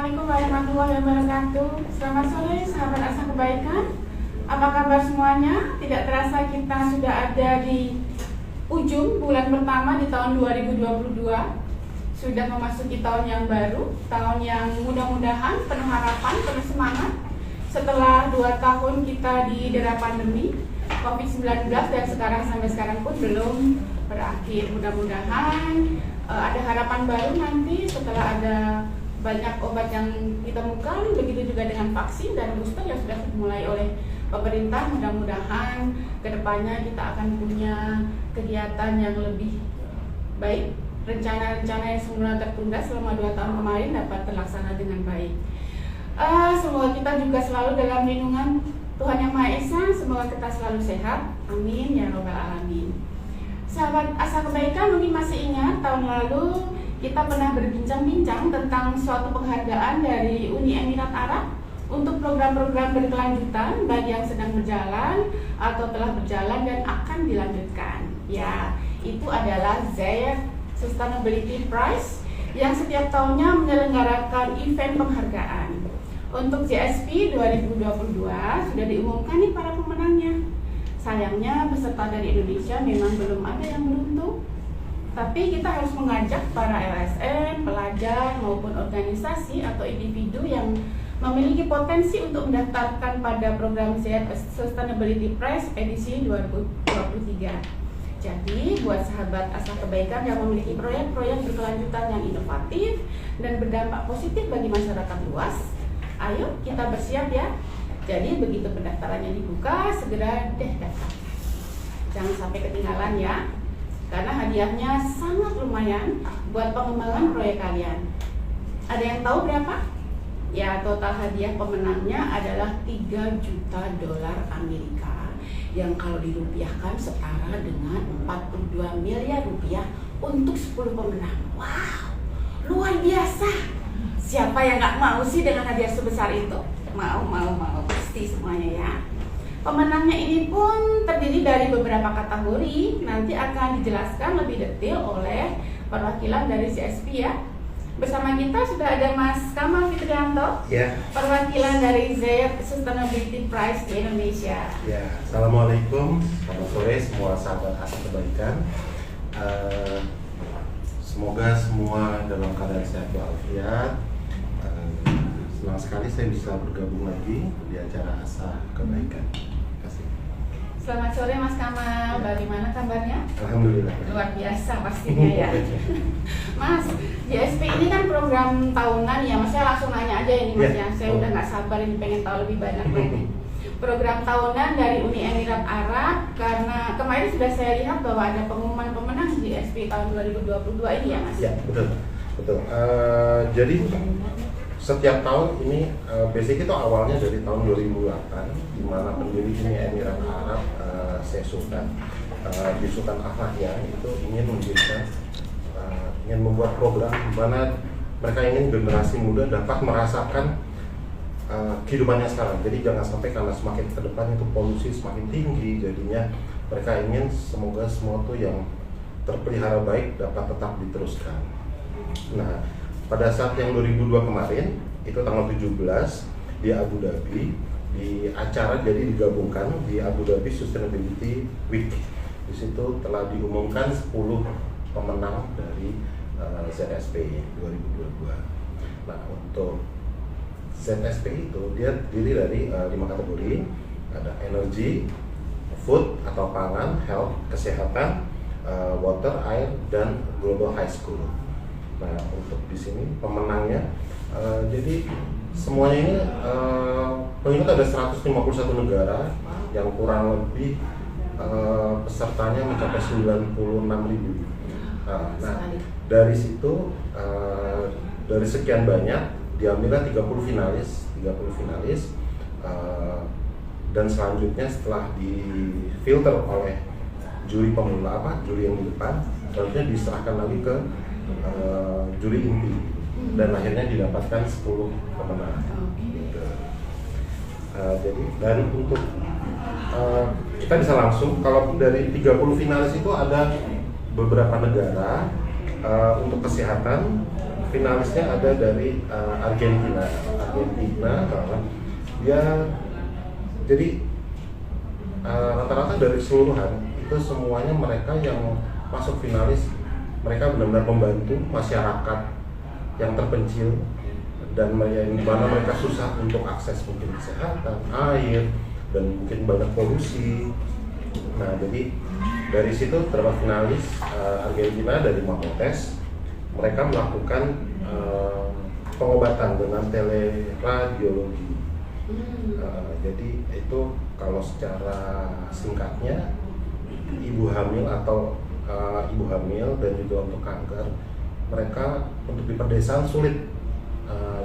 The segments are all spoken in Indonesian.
Assalamualaikum warahmatullahi wabarakatuh. Selamat sore sahabat Asa Kebaikan. Apa kabar semuanya? Tidak terasa kita sudah ada di ujung bulan pertama di tahun 2022. Sudah memasuki tahun yang baru, tahun yang mudah-mudahan penuh harapan, penuh semangat. Setelah 2 tahun kita didera pandemi COVID-19 dan sampai sekarang pun belum berakhir. Mudah-mudahan ada harapan baru nanti setelah ada banyak obat yang ditemukan, begitu juga dengan vaksin dan booster yang sudah dimulai oleh pemerintah. Mudah-mudahan kedepannya kita akan punya kegiatan yang lebih baik. Rencana-rencana yang semula tertunda selama 2 tahun kemarin dapat terlaksana dengan baik. Semoga kita juga selalu dalam lindungan Tuhan Yang Maha Esa. Semoga kita selalu sehat. Amin ya robbal alamin. Sahabat Asa Kebaikan, mungkin masih ingat tahun lalu kita pernah berbincang-bincang tentang suatu penghargaan dari Uni Emirat Arab untuk program-program berkelanjutan bagi yang sedang berjalan atau telah berjalan dan akan dilanjutkan. Ya, itu adalah Zayed Sustainability Prize yang setiap tahunnya menyelenggarakan event penghargaan. Untuk ZSP 2022 sudah diumumkan nih para pemenangnya. Sayangnya peserta dari Indonesia memang belum ada yang beruntung. Tapi kita harus mengajak para LSM, pelajar maupun organisasi atau individu yang memiliki potensi untuk mendaftarkan pada program Zayed Sustainability Prize edisi 2023. Jadi buat sahabat Asa Kebaikan yang memiliki proyek-proyek berkelanjutan yang inovatif dan berdampak positif bagi masyarakat luas, ayo kita bersiap ya. Jadi begitu pendaftarannya dibuka, segera deh daftar. Jangan sampai ketinggalan ya, karena hadiahnya sangat lumayan buat pengembangan proyek kalian. Ada yang tahu berapa? Ya, total hadiah pemenangnya adalah $3 juta Amerika, yang kalau dirupiahkan setara dengan 42 miliar rupiah untuk 10 pemenang. Wow, luar biasa. Siapa yang nggak mau sih dengan hadiah sebesar itu? Mau, pasti semuanya ya. Pemenangnya ini pun terdiri dari beberapa kategori, nanti akan dijelaskan lebih detail oleh perwakilan dari CSP ya. Bersama kita sudah ada Mas Kamal Fitrianto, ya, perwakilan dari Zayed Sustainability Prize di Indonesia. Ya, assalamualaikum, selamat sore semua sahabat Asa Kebaikan. Semoga semua dalam keadaan sehat walafiat. Senang sekali saya bisa bergabung lagi di acara Asa Kebaikan. Terima kasih. Selamat sore Mas Kamal, bagaimana kabarnya? Alhamdulillah. Luar biasa pastinya ya. Mas, JSP ini kan program tahunan ya, Mas, saya langsung nanya aja ini Mas ya. Saya udah nggak sabar ini pengen tahu lebih banyak lagi. Program tahunan dari Uni Emirat Arab, karena kemarin sudah saya lihat bahwa ada pengumuman pemenang JSP tahun 2022 ini ya Mas? Ya, betul. Jadi setiap tahun ini basic itu awalnya dari tahun 2008, di mana pendiri Uni Emirat Arab Syekh Sultan di Sultan Ahmad ya, itu ingin membuat program di mana mereka ingin generasi muda dapat merasakan kehidupannya sekarang. Jadi jangan sampai karena semakin ke depan itu polusi semakin tinggi, jadinya mereka ingin semoga semua itu yang terpelihara baik dapat tetap diteruskan. Nah, pada saat yang 2002 kemarin, itu tanggal 17 di Abu Dhabi, di acara jadi digabungkan di Abu Dhabi Sustainability Week. Di situ telah diumumkan 10 pemenang dari ZSP 2022. Nah, untuk ZSP itu dia terdiri dari 5 kategori. Ada energy, food atau pangan, health, kesehatan, water, air, dan global high school. Nah, untuk di sini pemenangnya, jadi semuanya ini pengikut ada 151 negara yang kurang lebih pesertanya mencapai 96.000. Nah, dari situ dari sekian banyak diambillah 30 finalis, dan selanjutnya setelah difilter oleh juri pemula juri yang di depan, selanjutnya diserahkan lagi ke juri inti dan akhirnya didapatkan 10 pemenang. Jadi dan untuk kita bisa langsung, kalau dari 30 finalis itu ada beberapa negara untuk kesehatan finalisnya ada dari Argentina. Dia jadi rata-rata dari seluruhan itu semuanya mereka yang masuk finalis, mereka benar-benar membantu masyarakat yang terpencil dan yang mana mereka susah untuk akses mungkin kesehatan, air, dan mungkin banyak polusi. Nah, jadi dari situ terdapat finalis Argentina dari Mamotes. Mereka melakukan pengobatan dengan teleradiologi. Jadi itu kalau secara singkatnya ibu hamil atau ibu hamil dan juga untuk kanker, mereka untuk di pedesaan sulit.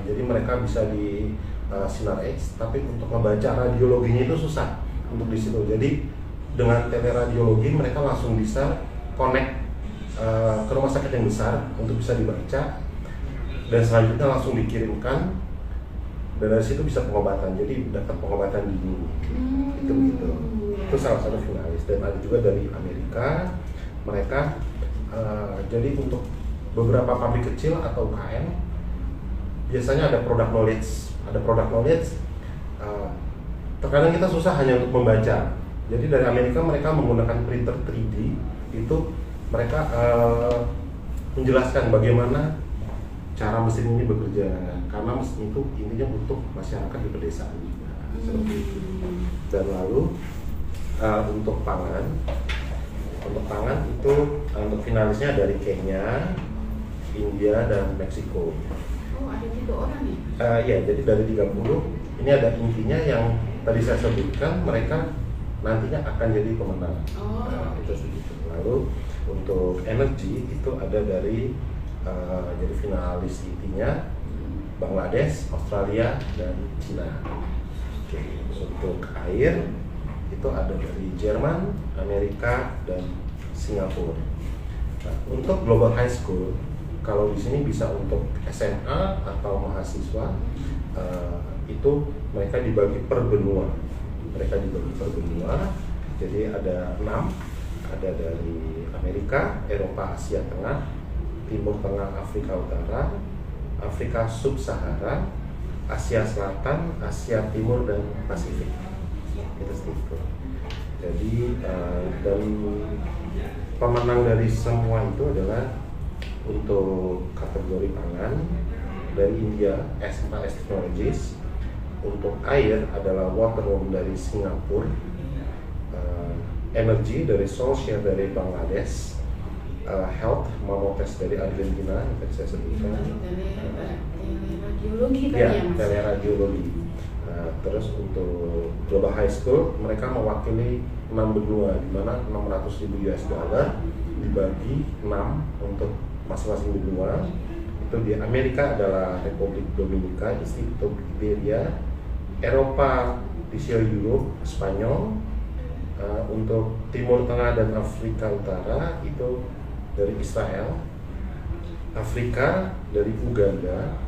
Jadi mereka bisa di sinar X, tapi untuk membaca radiologinya itu susah untuk di situ. Jadi dengan teleradiologi mereka langsung bisa connect ke rumah sakit yang besar untuk bisa dibaca, dan selanjutnya langsung dikirimkan, dan dari situ bisa pengobatan. Jadi dapat pengobatan dini. Itu begitu. Itu salah satu finalis. Dan ada juga dari Amerika, mereka jadi untuk beberapa pabrik kecil atau UKM biasanya ada product knowledge. Terkadang kita susah hanya untuk membaca. Jadi dari Amerika mereka menggunakan printer 3D, itu mereka menjelaskan bagaimana cara mesin ini bekerja, karena mesin itu intinya untuk masyarakat di pedesaan juga. Seperti itu. Dan lalu untuk pangan itu untuk finalisnya dari Kenya, India, dan Meksiko. Oh, ada 3 orang ya? Ya, jadi dari 30 ini ada intinya yang tadi saya sebutkan, mereka nantinya akan jadi pemenang. Itu segitu. Lalu untuk energi itu ada dari jadi finalis intinya Bangladesh, Australia, dan Cina. Untuk air itu ada dari Jerman, Amerika, dan Singapura. Nah, untuk Global High School, kalau di sini bisa untuk SMA atau mahasiswa, itu mereka dibagi per benua. Jadi ada 6, ada dari Amerika, Eropa, Asia Tengah, Timur Tengah, Afrika Utara, Afrika Sub-Sahara, Asia Selatan, Asia Timur, dan Pasifik. Itu segitu. Jadi dan pemenang dari semua itu adalah untuk kategori pangan dari India, S4S Technologies. Untuk air adalah Waterworm dari Singapura, energi dari Soulshare dari Bangladesh, health Mamotes dari Argentina yang tadi saya sebutkan. Teleradiologi tadi ya, Mas? Teleradiologi. Terus untuk Global High School mereka mewakili 6 benua, di mana $600,000 dibagi 6 untuk masing-masing benua. Itu di Amerika adalah Republik Dominika, Institut Iberia, Eropa di Europe, Spanyol. Untuk Timur Tengah dan Afrika Utara itu dari Israel, Afrika dari Uganda,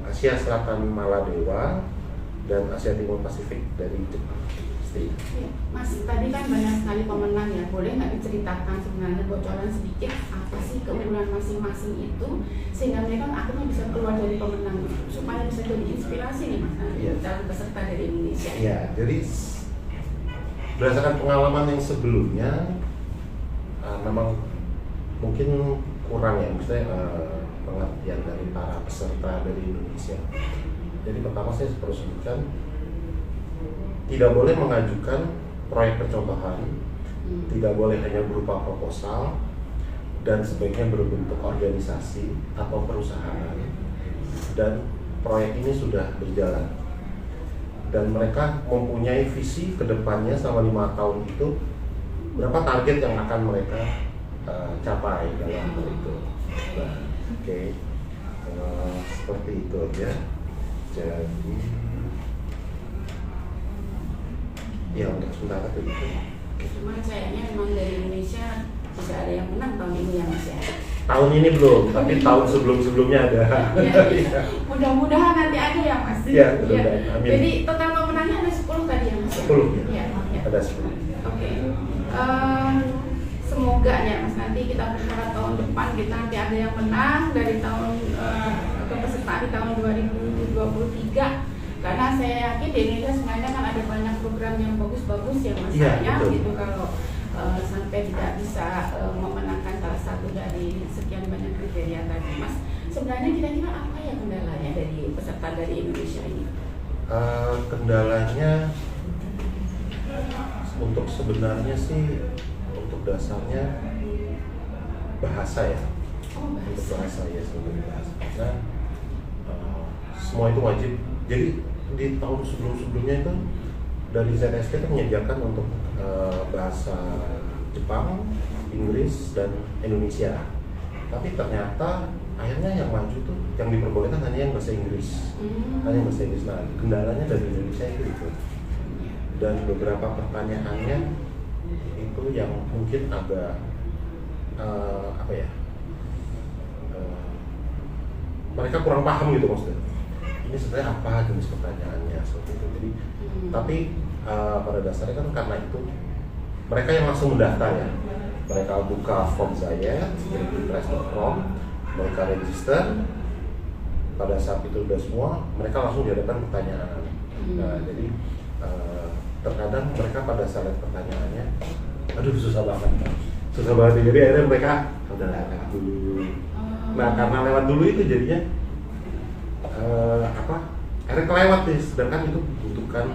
Asia Selatan Maladewa, dan Asia Timur Pasifik dari Jepang. Mas, tadi kan banyak sekali pemenang ya, boleh nggak diceritakan sebenarnya bocoran sedikit apa sih keunggulan masing-masing itu sehingga mereka akhirnya bisa keluar dari pemenang supaya bisa jadi inspirasi nih Mas, calon peserta dari Indonesia. Iya, jadi berdasarkan pengalaman yang sebelumnya memang mungkin kurang ya, misalnya pengertian dari para peserta dari Indonesia. Jadi pertama saya perlu sebutkan, tidak boleh mengajukan proyek percontohan, tidak boleh hanya berupa proposal, dan sebaiknya berbentuk organisasi atau perusahaan, dan proyek ini sudah berjalan. Dan mereka mempunyai visi ke depannya selama 5 tahun itu, berapa target yang akan mereka capai dalam hal itu. Nah, seperti itu aja. Jadi ya untuk sementara itu. Cuma sayangnya memang dari Indonesia tidak ada yang menang tahun ini ya Mas ya. Tahun ini belum, tapi tahun sebelum-sebelumnya ada. Ya. Mudah-mudahan nanti ada ya Mas. Ya, amin. Jadi total pemenangnya ada 10 tadi ya Mas. 10 ya. Ada 10. Oke. semoga ya Mas, nanti kita berharap tahun depan kita nanti ada yang menang dari tahun kepesertaan di tahun 2023, karena saya yakin di Indonesia sebenarnya kan ada banyak program yang bagus-bagus ya Mas, gitu kalau sampai tidak bisa memenangkan salah satu dari sekian banyak kriteria tadi Mas. Sebenarnya kira-kira apa ya kendalanya dari peserta dari Indonesia ini? Kendalanya untuk sebenarnya sih untuk dasarnya bahasa ya. Untuk bahasa ya, sebenarnya bahasa. Karena semua itu wajib. Jadi di tahun sebelum-sebelumnya itu dari ZST itu menyediakan untuk bahasa Jepang, Inggris, dan Indonesia. Tapi ternyata akhirnya yang maju tuh yang diperbolehkan hanya yang bahasa Inggris, hanya bahasa Inggris. Nah, kendalanya dari Indonesia itu. Dan beberapa pertanyaannya itu yang mungkin agak mereka kurang paham gitu maksudnya. Ini sebenarnya apa jenis pertanyaannya seperti itu. Jadi tapi pada dasarnya kan karena itu mereka yang langsung mendaftar ya. Mereka buka form saya di press.com, mereka register. Pada saat itu udah semua, mereka langsung dihadapkan pertanyaan. Nah, jadi terkadang mereka pada saat pertanyaannya, aduh susah banget. Jadi akhirnya mereka udah lewat dulu. Nah, karena lewat dulu itu jadinya akhirnya kelewat nih, sedangkan itu membutuhkan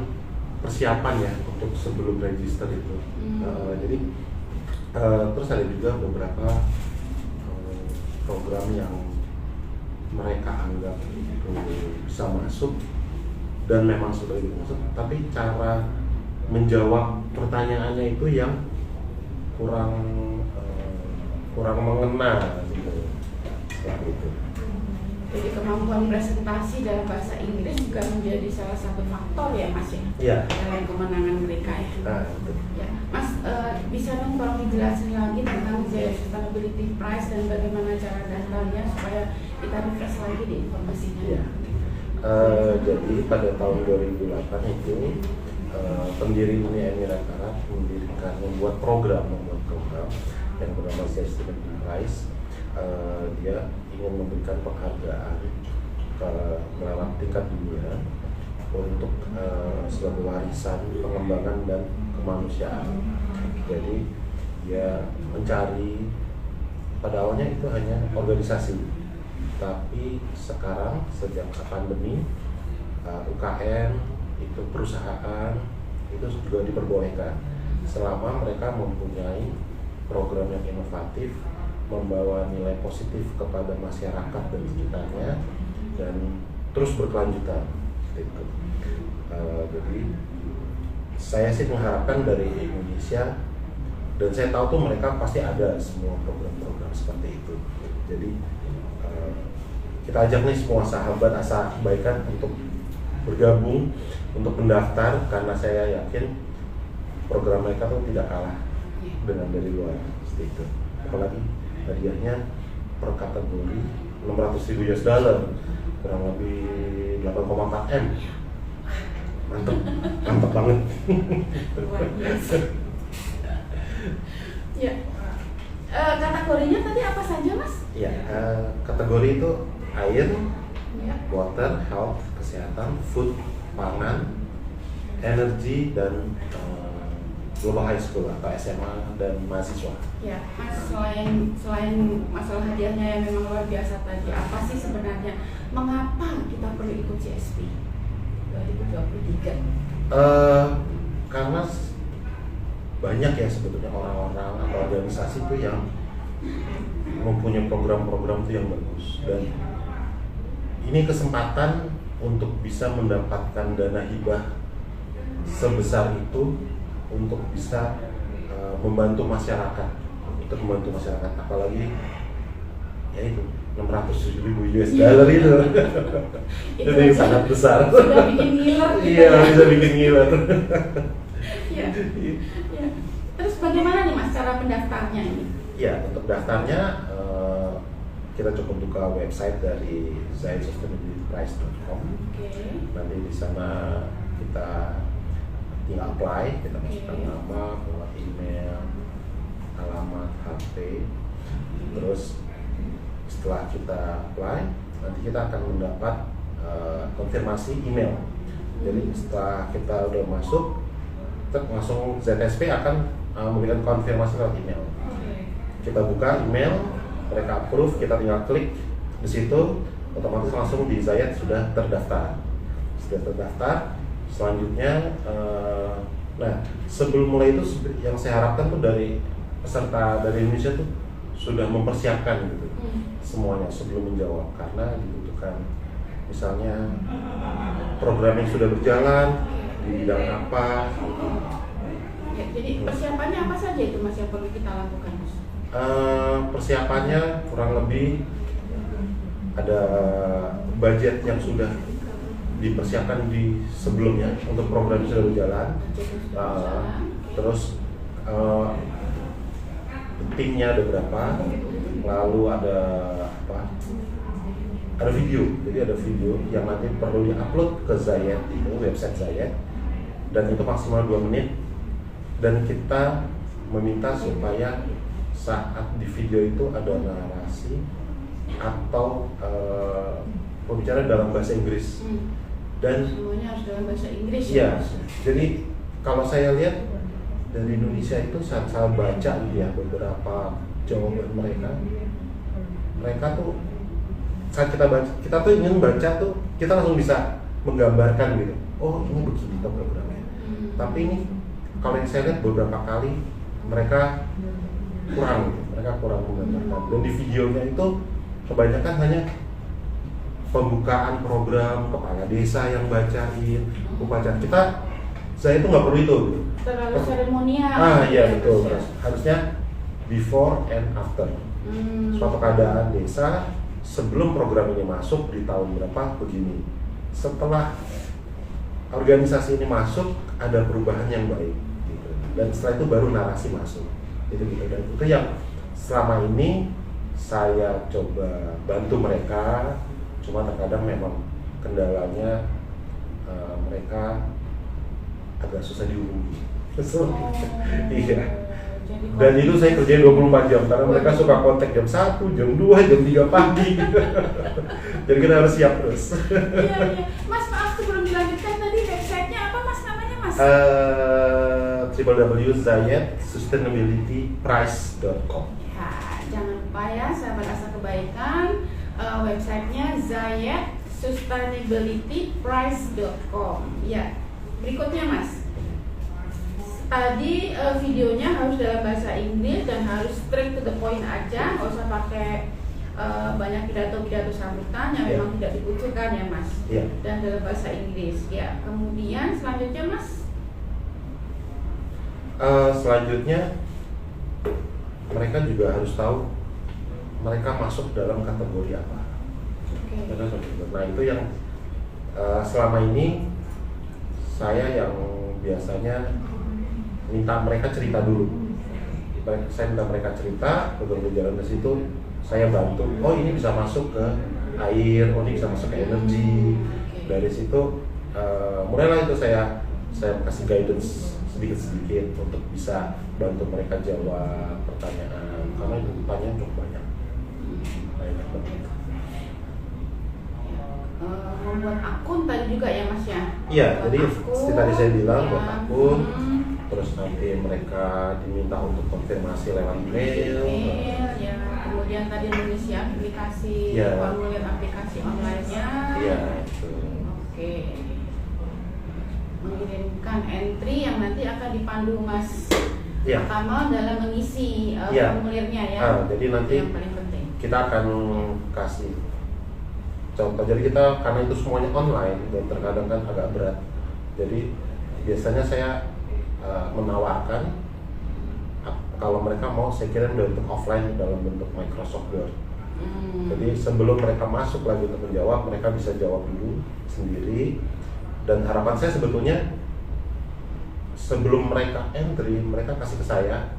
persiapan ya untuk sebelum register itu. Jadi terus ada juga beberapa program yang mereka anggap itu bisa masuk dan memang sudah masuk, tapi cara menjawab pertanyaannya itu yang kurang mengena gitu. Seperti itu. Jadi kemampuan presentasi dalam bahasa Inggris juga menjadi salah satu faktor ya Mas ya, dalam kemenangan mereka ya. Ya Mas, bisa dong tolong dijelasin lagi tentang Sustainability Prize dan bagaimana cara daftarnya supaya kita refresh lagi di informasinya. Ya. Jadi pada tahun 2008 itu pendiri Uni Emirat Arab membuat program yang bernama Sustainability Prize. Dia ingin memberikan penghargaan melewat tingkat dunia untuk sebagai warisan pengembangan dan kemanusiaan. Jadi dia mencari, pada awalnya itu hanya organisasi, tapi sekarang sejak pandemi UKM itu perusahaan itu juga diperbolehkan selama mereka mempunyai program yang inovatif, membawa nilai positif kepada masyarakat dan sekitarnya, dan terus berkelanjutan. Gitu. Jadi saya sih mengharapkan dari Indonesia, dan saya tahu tuh mereka pasti ada semua program-program seperti itu. Jadi kita ajak nih semua sahabat asa kebaikan untuk bergabung, untuk mendaftar, karena saya yakin program mereka tuh tidak kalah dengan dari luar seperti itu. Apalagi hadiahnya per kategori $600,000, kurang lebih 8,4 M. Mantap banget. Luar biasa. Ya. Kategorinya tadi apa saja Mas? Ya, kategori itu air, water, health, kesehatan, food, pangan, energi, dan global high school atau SMA dan mahasiswa. Ya, Mas, selain masalah hadiahnya yang memang luar biasa tadi, apa sih sebenarnya mengapa kita perlu ikut CSP 2023? Karena banyak ya sebetulnya orang-orang atau organisasi itu yang mempunyai program-program itu yang bagus, dan ini kesempatan untuk bisa mendapatkan dana hibah sebesar itu untuk bisa membantu masyarakat, apalagi ya itu $600,000 itu itu sangat besar. Sudah bikin ngiler. Iya, bisa bikin ngiler. Ya. Terus bagaimana nih Mas cara pendaftarnya ini? Ya, untuk daftarnya kita cukup buka website dari zaidsustainabilityprize.com. Nanti di sana kita tinggal apply, kita masukkan nama, email, alamat, HP. Terus setelah kita apply, nanti kita akan mendapat konfirmasi email. Jadi setelah kita udah masuk, langsung ZSP akan memberikan konfirmasi lewat email. Kita buka email, mereka approve, kita tinggal klik di situ, otomatis langsung di Zayed sudah terdaftar. Selanjutnya, nah sebelum mulai itu yang saya harapkan tuh dari peserta dari Indonesia tuh sudah mempersiapkan gitu semuanya sebelum menjawab, karena dibutuhkan misalnya program yang sudah berjalan di bidang apa. Ya, jadi persiapannya apa saja itu Mas yang perlu kita lakukan, Mas? Persiapannya kurang lebih ada budget yang sudah dipersiapkan di sebelumnya untuk program yang sudah berjalan. Terus timnya ada berapa, lalu ada apa? Ada video, jadi ada video yang nanti perlu diupload ke Zayed, itu website Zayed, dan itu maksimal 2 menit. Dan kita meminta supaya saat di video itu ada narasi atau pembicara dalam bahasa Inggris. Dan semuanya harus dalam bahasa Inggris. Iya, jadi kalau saya lihat dari Indonesia itu saat saya baca ya beberapa jawaban mereka tuh saat kita baca, kita tuh ingin baca tuh kita langsung bisa menggambarkan gitu. Oh ini begini tuh programnya. Tapi ini kalau yang saya lihat beberapa kali mereka kurang menggambarkan. Dan di videonya itu kebanyakan hanya pembukaan program, kepala desa yang bacain, upacara. Saya itu nggak perlu itu. Gitu. Terlalu seremonial. Iya betul. Harusnya before and after. Suatu keadaan desa sebelum program ini masuk di tahun berapa begini. Setelah organisasi ini masuk ada perubahan yang baik. Gitu. Dan setelah itu baru narasi masuk. Gitu. Dan itu yang selama ini saya coba bantu mereka. Cuma terkadang memang kendalanya mereka agak susah dihubungi. Iya. Dan itu saya kerjain 24 jam karena mereka suka kontak jam 1, jam 2, jam 3 pagi. Jadi kita harus siap terus. Iya. Mas, maaf sebelum dilanjutkan tadi websitenya apa Mas namanya Mas? www.zayedsustainabilityprize.com. Ya, jangan lupa ya sahabat asa kebaikan, websitenya zayedsustainabilityprize.com. Ya, berikutnya Mas. Tadi videonya harus dalam bahasa Inggris dan harus straight to the point aja, nggak usah pakai banyak pidato-pidato sambutan yang memang tidak dibutuhkan ya Mas. Dan dalam bahasa Inggris. Ya, kemudian selanjutnya Mas. Selanjutnya mereka juga harus tahu mereka masuk dalam kategori apa. Nah itu yang selama ini saya yang biasanya minta mereka cerita dulu. Saya minta mereka cerita, begitu jalan ke situ saya bantu. Oh ini bisa masuk ke air, oh ini bisa masuk ke energi. Dari situ mulailah itu saya kasih guidance sedikit-sedikit untuk bisa bantu mereka jawab pertanyaan, karena itu pertanyaan cukup banyak banget. Membuat akun tadi juga ya Mas ya? Iya, jadi seperti tadi saya bilang ya. buat akun, terus nanti mereka diminta untuk konfirmasi lewat email. Ya. Kemudian tadi mengisi aplikasi, ya. formulir aplikasi online-nya. Iya, itu. Oke. Mengirimkan entry yang nanti akan dipandu Mas pertama dalam mengisi formulirnya ya. Jadi nanti yang paling penting. Kita akan kasih contoh. Jadi kita karena itu semuanya online dan terkadang kan agak berat. Jadi biasanya saya menawarkan kalau mereka mau saya kirim bentuk offline dalam bentuk Microsoft Word. Jadi sebelum mereka masuk lagi untuk menjawab, mereka bisa jawab dulu sendiri. Dan harapan saya sebetulnya sebelum mereka entry, mereka kasih ke saya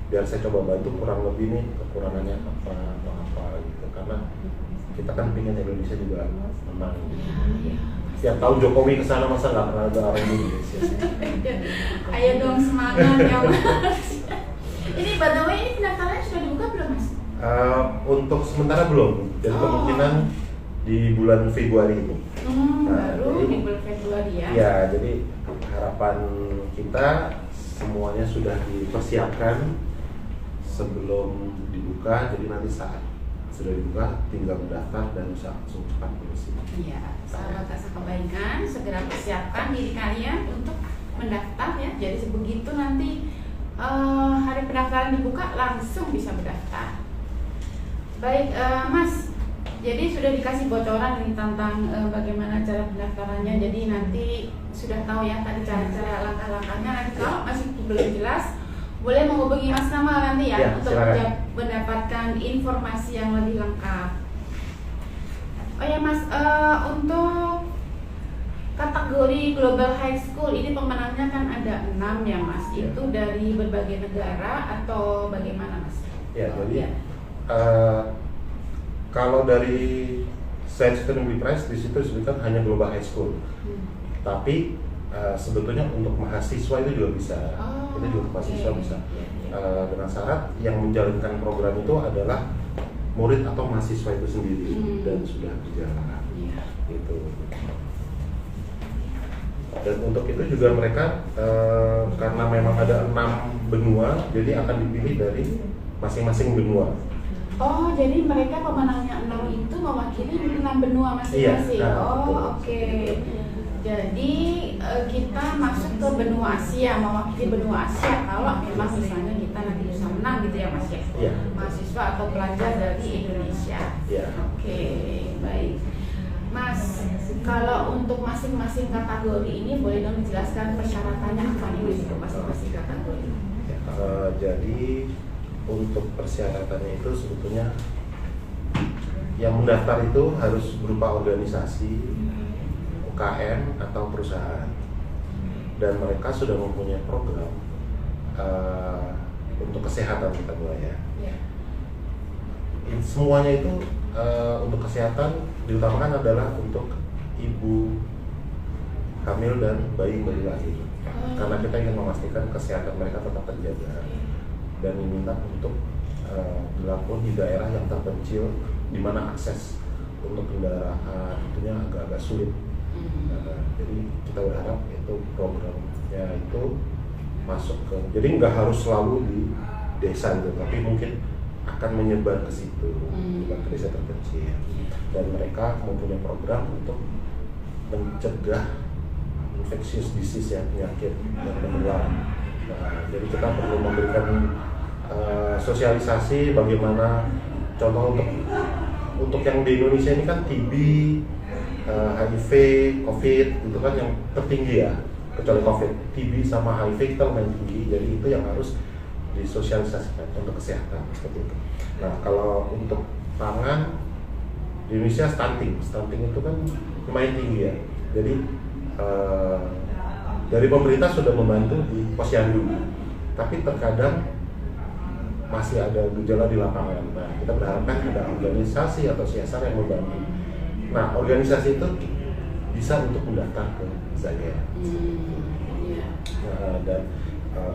biar saya coba bantu kurang lebih nih kekurangannya apa atau apa gitu. Karena kita kan pengen Indonesia juga menang gitu. Tiap tahun Jokowi kesana masa nggak pernah ada orang Indonesia. Ayo dong semangat ya Mas. Ini by the way, ini pendaftarannya sudah dibuka belum Mas? Untuk sementara belum, jadi kemungkinan di bulan Februari ini. Baru di bulan Februari ya? Ya, jadi harapan kita semuanya sudah dipersiapkan sebelum dibuka, jadi nanti saat sudah dibuka tinggal mendaftar dan bisa langsung cepat bersih. Iya, sahabat asa kebaikan, segera persiapkan diri kalian untuk mendaftar ya. Jadi begitu nanti hari pendaftaran dibuka langsung bisa mendaftar. Baik, Mas. Jadi sudah dikasih bocoran nih tentang bagaimana cara pendaftarannya. Jadi nanti sudah tahu ya tadi cara-cara langkah-langkahnya. Nanti kalau masih belum jelas, boleh menghubungi Mas Kamal nanti ya untuk mendapatkan informasi yang lebih lengkap. Oh ya Mas, untuk kategori Global High School ini pemenangnya kan ada 6 ya Mas. Itu dari berbagai negara atau bagaimana Mas? Ya, jadi kalau dari Science Academy Prize di situ disebutkan hanya Global High School. Tapi sebetulnya untuk mahasiswa itu juga bisa. Itu juga mahasiswa bisa. Dengan syarat yang menjalankan program itu adalah murid atau mahasiswa itu sendiri dan sudah berjalan. Gitu. Dan untuk itu juga mereka karena memang ada 6 benua, jadi akan dipilih dari masing-masing benua. Oh, jadi mereka pemenangnya 6 itu mewakili 6 benua masing-masing. Iya, oke. Jadi kita masuk ke benua Asia, mewakili benua Asia kalau memang misalnya kita nanti bisa menang gitu ya Mas ya. Iya. Mahasiswa atau pelajar dari Indonesia. Iya. Oke, baik. Mas, kalau untuk masing-masing kategori ini boleh dong dijelaskan persyaratannya apa nih untuk masing-masing kategori? Jadi untuk persyaratannya itu sebetulnya yang mendaftar itu harus berupa organisasi, UKM atau perusahaan, dan mereka sudah mempunyai program untuk kesehatan kita mulai ya. Semuanya itu untuk kesehatan diutamakan adalah untuk ibu hamil dan bayi baru lahir, karena kita ingin memastikan kesehatan mereka tetap terjaga dan diminta untuk dilakukan di daerah yang terpencil di mana akses untuk kendaraan itunya agak-agak sulit. Jadi kita berharap itu programnya itu masuk ke, jadi nggak harus selalu di desa gitu, tapi mungkin akan menyebar ke situ, menyebar ke desa terpencil, dan mereka mempunyai program untuk mencegah infectious disease ya, penyakit yang menular. Jadi kita perlu memberikan sosialisasi bagaimana contoh untuk yang di Indonesia ini kan TB, HIV, COVID itu kan yang tertinggi ya, kecuali COVID, TB sama HIV kita lumayan tinggi, jadi itu yang harus disosialisasikan untuk kesehatan seperti itu. Nah kalau untuk pangan di Indonesia stunting itu kan lumayan tinggi ya, jadi dari pemerintah sudah membantu di posyandu, tapi terkadang masih ada gejala di lapangan. Nah, kita berharapkan ada organisasi atau CSR yang membantu. Nah, organisasi itu bisa untuk mendaftar ke saya. Dan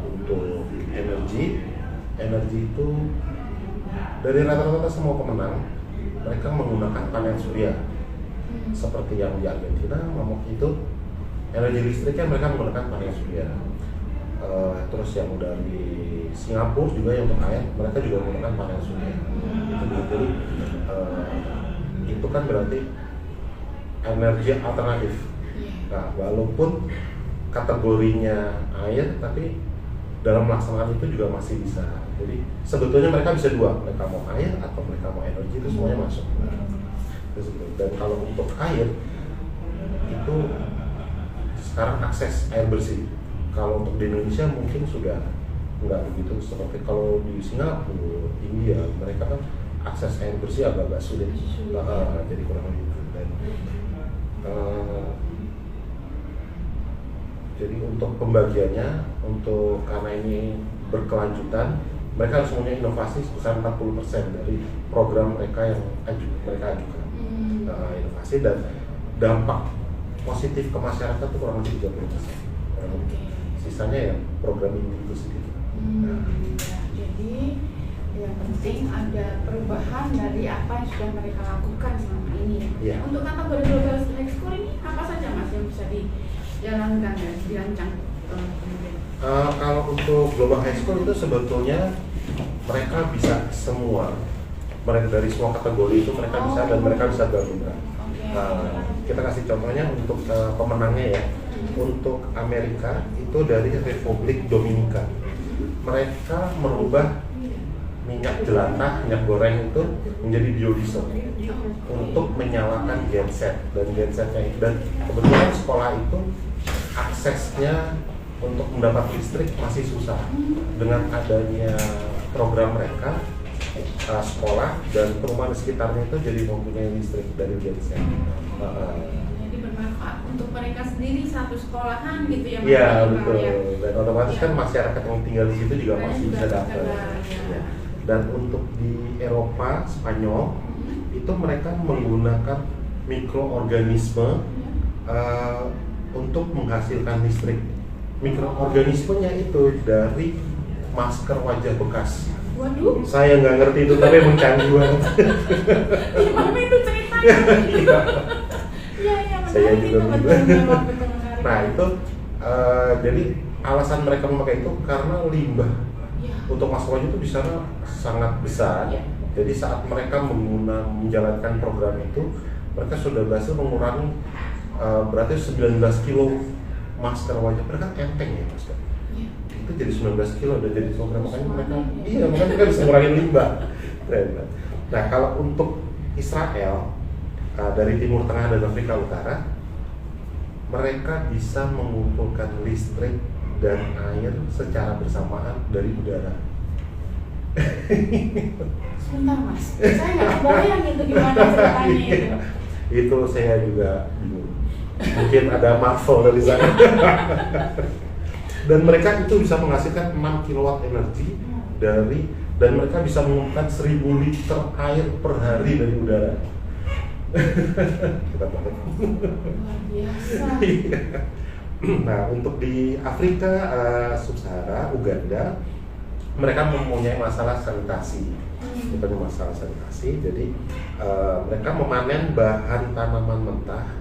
untuk energi itu dari rata-rata semua pemenang mereka menggunakan panel surya. Seperti yang di Argentina, itu energi listriknya mereka menggunakan panel surya. Terus yang dari Singapura juga yang untuk air mereka juga menggunakan panel surya. Jadi itu kan berarti energi alternatif. Nah, walaupun kategorinya air, tapi dalam melaksanakan itu juga masih bisa. Jadi sebetulnya mereka bisa dua, mereka mau air atau mereka mau energi, itu semuanya masuk. Dan kalau untuk air itu sekarang akses air bersih. Kalau untuk di Indonesia mungkin sudah nggak begitu seperti kalau di Singapura, India, mereka kan akses air bersih agak sulit. Jadi kurang lebih itu. Dan jadi untuk pembagiannya, untuk karena ini berkelanjutan, mereka harus mempunyai inovasi sebesar 40% dari program mereka yang mereka ajukan. Inovasi dan dampak positif ke masyarakat itu kurang lebih 30%. Sisanya ya program ini itu sendiri. Jadi yang penting ada perubahan dari apa yang sudah mereka lakukan selama ini. Iya. Untuk kategori global high school ini apa saja Mas yang bisa dijalankan ya, dirancang kemudian? Kalau untuk global high school itu sebetulnya mereka bisa semua, mereka dari semua kategori itu mereka bisa dan mereka bisa gabungkan. Kita kasih contohnya untuk pemenangnya ya. Untuk Amerika itu dari Republik Dominika, mereka merubah minyak jelantah, minyak goreng itu menjadi biodiesel untuk menyalakan genset, dan gensetnya itu, dan kebetulan sekolah itu aksesnya untuk mendapat listrik masih susah. Dengan adanya program mereka, sekolah dan perumahan di sekitarnya itu jadi mempunyai listrik dari genset. Jadi bermanfaat untuk mereka sendiri satu sekolahan gitu ya Mas? Iya betul, dan otomatis kan masyarakat yang tinggal di situ juga masih bisa dapat. Ya. Dan untuk di Eropa, Spanyol itu mereka menggunakan mikroorganisme untuk menghasilkan listrik. Mikroorganismenya itu dari masker wajah bekas. Waduh, Saya nggak ngerti itu, tapi emang canggih banget. gimana itu ceritanya? Iya, Saya juga betul menarik. Nah itu jadi alasan mereka memakai itu karena limbah untuk masker wajah itu di sana sangat besar. Ya. Jadi saat mereka menjalankan program itu, mereka sudah berhasil mengurangi berarti 19 kilo masker wajah. Mereka enteng ya masker. Ya. Itu jadi 19 kilo dan jadi program, makanya mereka makanya mereka bisa mengurangi limbah. Nah kalau untuk Israel dari Timur Tengah dan Afrika Utara, mereka bisa mengumpulkan listrik dan air secara bersamaan dari udara. Sebentar Mas, saya nggak kebayang itu gimana ceritanya itu. Itu saya juga bingung. Mungkin ada Marvel dari sana. Dan mereka itu bisa menghasilkan 6 kW energi dan mereka bisa mengumpulkan 1000 liter air per hari dari udara. Kita banget. Luar biasa. Nah, untuk di Afrika Sub-Sahara, Uganda, mereka mempunyai masalah sanitasi. Jadi mereka memanen bahan tanaman mentah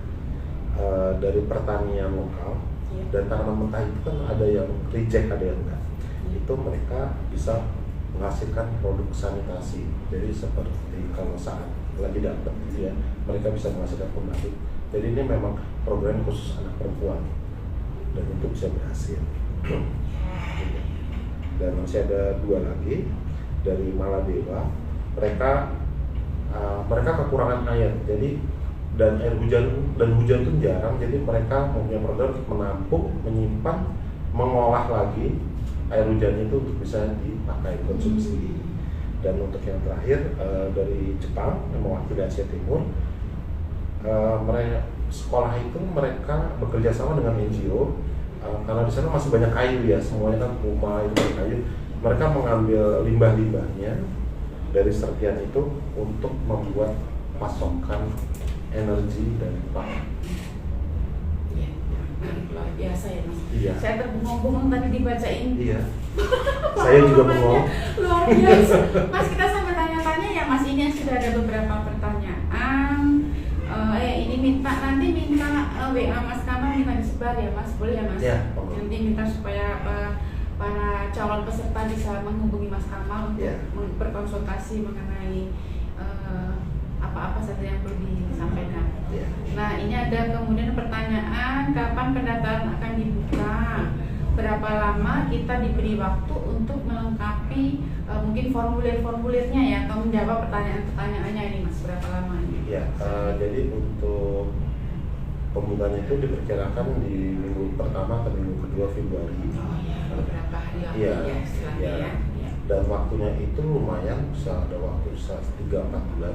dari pertanian lokal, dan tanaman mentah itu kan ada yang reject, ada yang enggak. Itu mereka bisa menghasilkan produk sanitasi. Jadi seperti kalau saat lagi dapat gitu ya, mereka bisa menghasilkan pembangkit. Jadi ini memang program khusus anak perempuan dan itu bisa berhasil. Dan masih ada 2 lagi dari Maladewa. Mereka kekurangan air, jadi dan hujan itu jarang, jadi mereka mempunyai program untuk menampung, menyimpan, mengolah lagi air hujan itu untuk bisa dipakai konsumsi. Dan untuk yang terakhir dari Jepang yang mewakili Asia Timur, sekolah itu mereka bekerja sama dengan NGO karena di sana masih banyak kayu ya, semuanya kan rumah itu banyak kayu. Mereka mengambil limbah-limbahnya dari serpian itu untuk membuat pasokan energi dari pangan. Iya, luar biasa ya Mas. Iya. Saya terbengong-bengong tadi dibacain. Iya. Saya juga bengong. Luar biasa. Mas, kita sampai tanya-tanya ya Mas, ini sudah ada beberapa pertanyaan. Ini minta WA Mas Kamal minta disebar ya Mas, boleh ya Mas? Ya, nanti minta supaya para calon peserta bisa menghubungi Mas Kamal untuk berkonsultasi mengenai apa-apa saja yang perlu disampaikan. Ya. Nah, ini ada kemudian pertanyaan, kapan pendaftaran akan dibuka? Berapa lama kita diberi waktu untuk melengkapi mungkin formulir-formulirnya ya, atau menjawab pertanyaan-pertanyaannya ini Mas, berapa lama ini? Ya, jadi untuk pembukaan itu diperkirakan di minggu pertama atau minggu kedua Februari. Oh ya, beberapa hari lagi ya istilahnya ya. Dan waktunya itu lumayan, bisa ada waktu 3-4 bulan.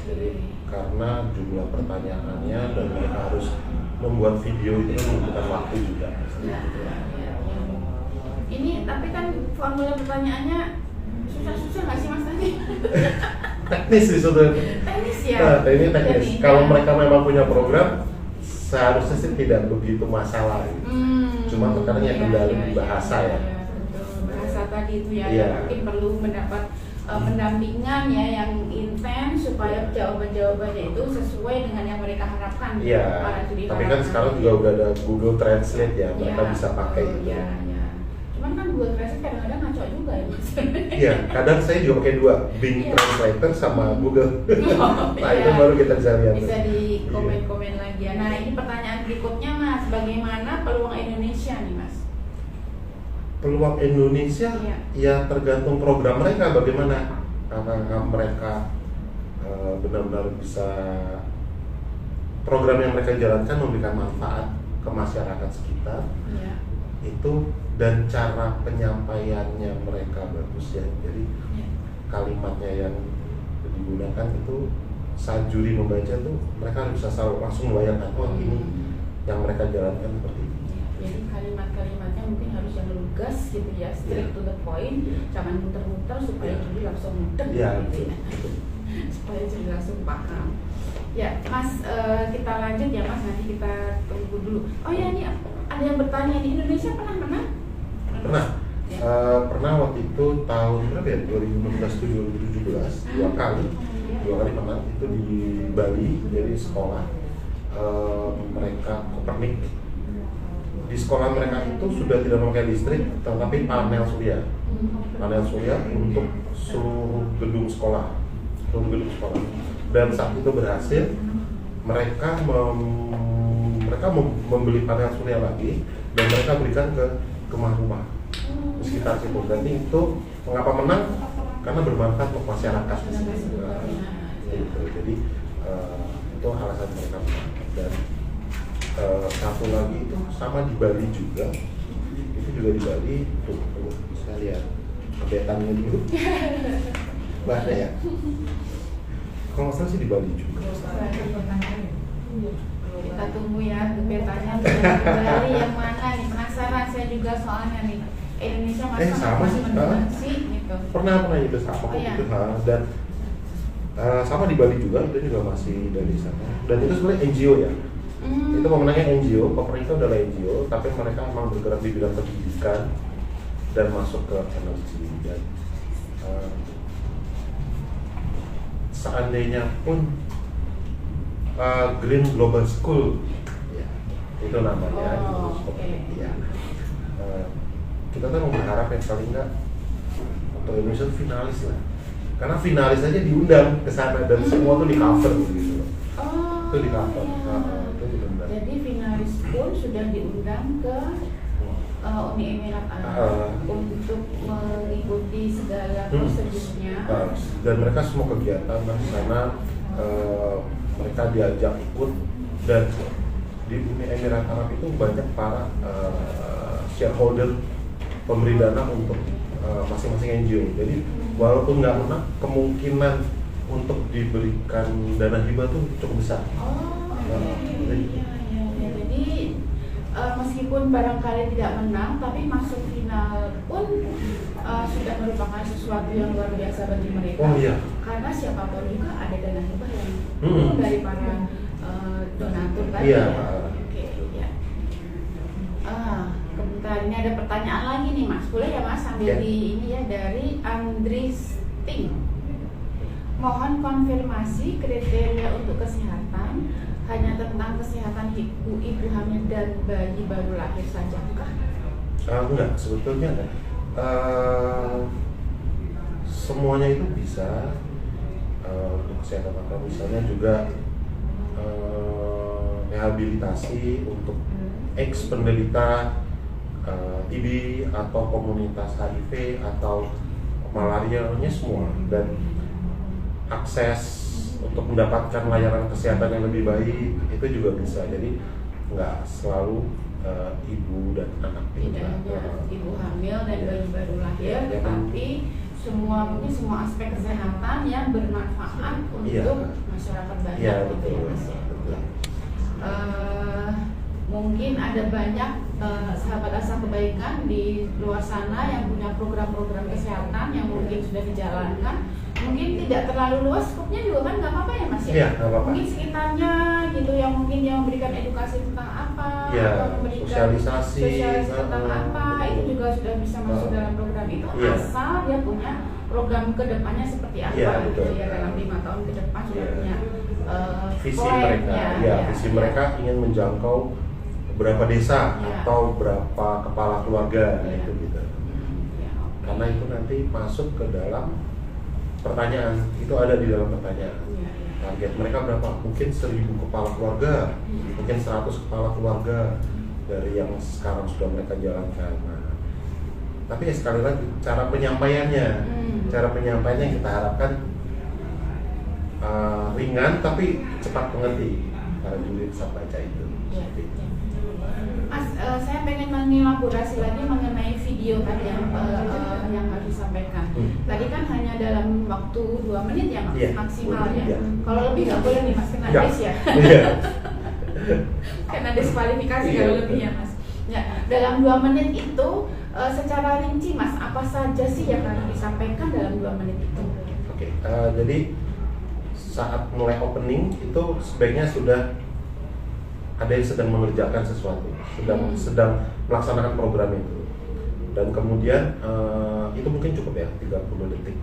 Jadi karena jumlah pertanyaannya dan mereka harus membuat video itu membutuhkan waktu juga. Ini tapi kan formulir pertanyaannya susah-susah nggak sih Mas tadi? Teknis di situ. Teknis ya. Nah, ini teknis. Kalau mereka memang punya program, seharusnya sih tidak begitu masalah. Cuma terkadang ya kendala bahasa ya. Bahasa tadi tadi itu ya, Iya. mungkin perlu mendapat pendampingan ya yang intens supaya jawaban-jawabannya itu sesuai dengan yang mereka harapkan. Iya. Para studi Tapi kan harapkan. sekarang juga udah ada Google Translate ya, mereka Ya, bisa pakai itu. ya. Cuman kan Google Translate kadang-kadang ngaco juga ya Mas. Iya, kadang saya juga pakai dua, Bing Iya. Translator sama Google. Oh, Nah iya. itu baru kita bisa lihat. Bisa di komen-komen lagi ya. Nah ini pertanyaan berikutnya Mas, bagaimana peluang Indonesia nih Mas? Peluang Indonesia Iya. ya tergantung program mereka bagaimana. Apakah mereka benar-benar bisa program yang mereka jalankan memberikan manfaat ke masyarakat sekitar Iya. itu, dan cara penyampaiannya mereka bagus ya. Jadi Iya. kalimatnya yang digunakan itu saat juri membaca tuh mereka harus bisa selalu langsung membayangkan oh ini yang mereka jalankan seperti ini. Jadi kalimat-kalimatnya mungkin harus yang lugas gitu ya, straight to the point, jangan muter-muter supaya juri langsung mudeng Iya, gitu ya. Supaya juri langsung paham. Ya, Mas, kita lanjut ya Mas, nanti kita tunggu dulu. Oh ya, ini ada yang bertanya di Indonesia pernah menang? Pernah. Ya. Pernah waktu itu tahun berapa ya? 2016 ke 2017 dua kali pernah itu di Bali, jadi sekolah mereka Kopernik. Di sekolah mereka itu sudah tidak memakai listrik, tetapi panel surya untuk seluruh gedung sekolah, dan saat itu berhasil. Mereka membeli panel surya lagi dan mereka berikan ke rumah-rumah di sekitar situ. Berarti itu mengapa menang? Karena bermanfaat untuk masyarakat. Gitu. Jadi itu alasan mereka menang. Dan satu lagi itu sama di Bali juga. Itu juga di Bali tuh bisa lihat kebetannya dulu. Ada ya. Kalau nggak salah sih di Bali juga. Kita tunggu ya petanya Bali yang mana nih, penasaran saya juga soalnya nih. Indonesia sama masih sih, menang sih gitu. Pernah itu sama kok iya. gitu. Dan sama di Bali juga, itu juga masih dari sana. Dan itu sebenarnya NGO ya. Itu pemenangnya NGO, pemerintah adalah NGO, tapi mereka memang bergerak di bidang pendidikan dan masuk ke energi. Dan seandainya pun Green Global School ya, itu namanya. Okay. Ya. Kita kan berharap yang paling enggak untuk Indonesia finalis lah, karena finalis aja diundang ke sana dan semua tuh di cover gitu. Itu di cover. Iya. Itu diundang. Jadi finalis pun sudah diundang ke Uni Emirat Arab untuk mengikuti segala prosedurnya. Dan mereka semua kegiatan di sana mereka diajak ikut, dan di Uni Emirat Arab itu banyak para shareholder pemberi dana untuk masing-masing NGO. Jadi walaupun nggak menang, kemungkinan untuk diberikan dana hibah tuh cukup besar. Jadi meskipun barangkali tidak menang, tapi masuk final pun sudah merupakan sesuatu yang luar biasa bagi mereka. Oh iya. Karena siapapun juga ada dana hibah yang dari para donatur tadi. Iya. Oke, ya. Kebentar, ini ada pertanyaan lagi nih Mas. Boleh ya Mas sambil di ini ya, dari Andris Ting. Mohon konfirmasi kriteria untuk kesehatan hanya tentang kesehatan ibu hamil dan bayi baru lahir sajakah? Enggak, sebetulnya enggak. Semuanya itu bisa untuk kesehatan apa, misalnya juga rehabilitasi untuk ex penderita TB atau komunitas HIV atau malaria-nya semua, dan akses untuk mendapatkan layanan kesehatan yang lebih baik itu juga bisa. Jadi nggak selalu ibu dan anak Tidak hanya ibu hamil dan bayi baru lahir, tetapi mungkin semua aspek kesehatan yang bermanfaat untuk masyarakat banyak. Iya, gitu betul. ya Mas ya. Mungkin ada banyak sahabat asa kebaikan di luar sana yang punya program-program kesehatan yang mungkin sudah dijalankan. Mungkin tidak terlalu luas, skupnya juga kan nggak apa-apa ya Mas ya? Iya, nggak apa-apa. Mungkin sekitarnya gitu yang mungkin yang memberikan edukasi tentang apa, Ya, atau memberikan sosialisasi tentang apa, itu juga sudah bisa masuk dalam program itu, Iya. asal dia punya program kedepannya seperti apa, Iya, gitu betul. ya, dalam 5 tahun ke depan sudah Iya. punya Visi plan, mereka, visi mereka ingin menjangkau berapa desa Ya. atau berapa kepala keluarga Ya. itu gitu. Ya, oke. Karena itu nanti masuk ke dalam pertanyaan, itu ada di dalam pertanyaan. Ya, ya. Target mereka berapa? Mungkin 1000 kepala keluarga, mungkin 100 kepala keluarga dari yang sekarang sudah mereka jalankan. Nah, tapi ya sekali lagi cara penyampaiannya, cara penyampaiannya yang kita harapkan ringan tapi cepat mengerti para juri bisa baca itu. Ya, Seperti itu. ya. Mas, saya pengen mengelaborasi lagi mengenai video tadi yang harus disampaikan. Tadi kan hanya dalam waktu 2 menit ya, Mas, Iya, maksimal 2 menit, ya. ya. Kalau lebih nggak boleh nih, Mas, kena Ya. des ya. Iya. Kena diskualifikasi Iya, kalau betul. lebih ya, Mas. Ya, dalam 2 menit itu secara rinci, Mas, apa saja sih yang harus disampaikan dalam 2 menit itu? Oke, jadi saat mulai opening itu sebaiknya sudah ada yang sedang mengerjakan sesuatu, sedang melaksanakan program itu, dan kemudian itu mungkin cukup ya 30 detik,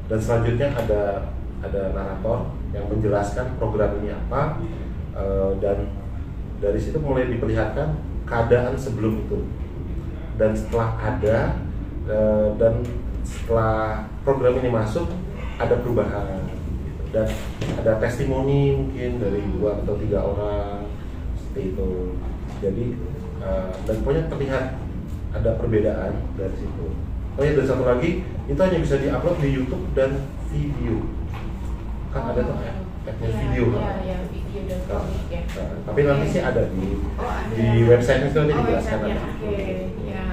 dan selanjutnya ada narator yang menjelaskan program ini apa, dan dari situ mulai diperlihatkan keadaan sebelum itu, dan setelah ada dan setelah program ini masuk ada perubahan gitu. Dan ada testimoni mungkin dari 2 atau 3 orang seperti itu. Jadi dan pokoknya terlihat ada perbedaan dari situ. Oh ya, dan satu lagi itu hanya bisa diupload di YouTube dan video. Kan ada tuh tagnya video kan. Iya, video dan komik ya. Tapi nanti sih ada di ada. website itu nanti dijelaskan. website-nya. ada. Oke, ya.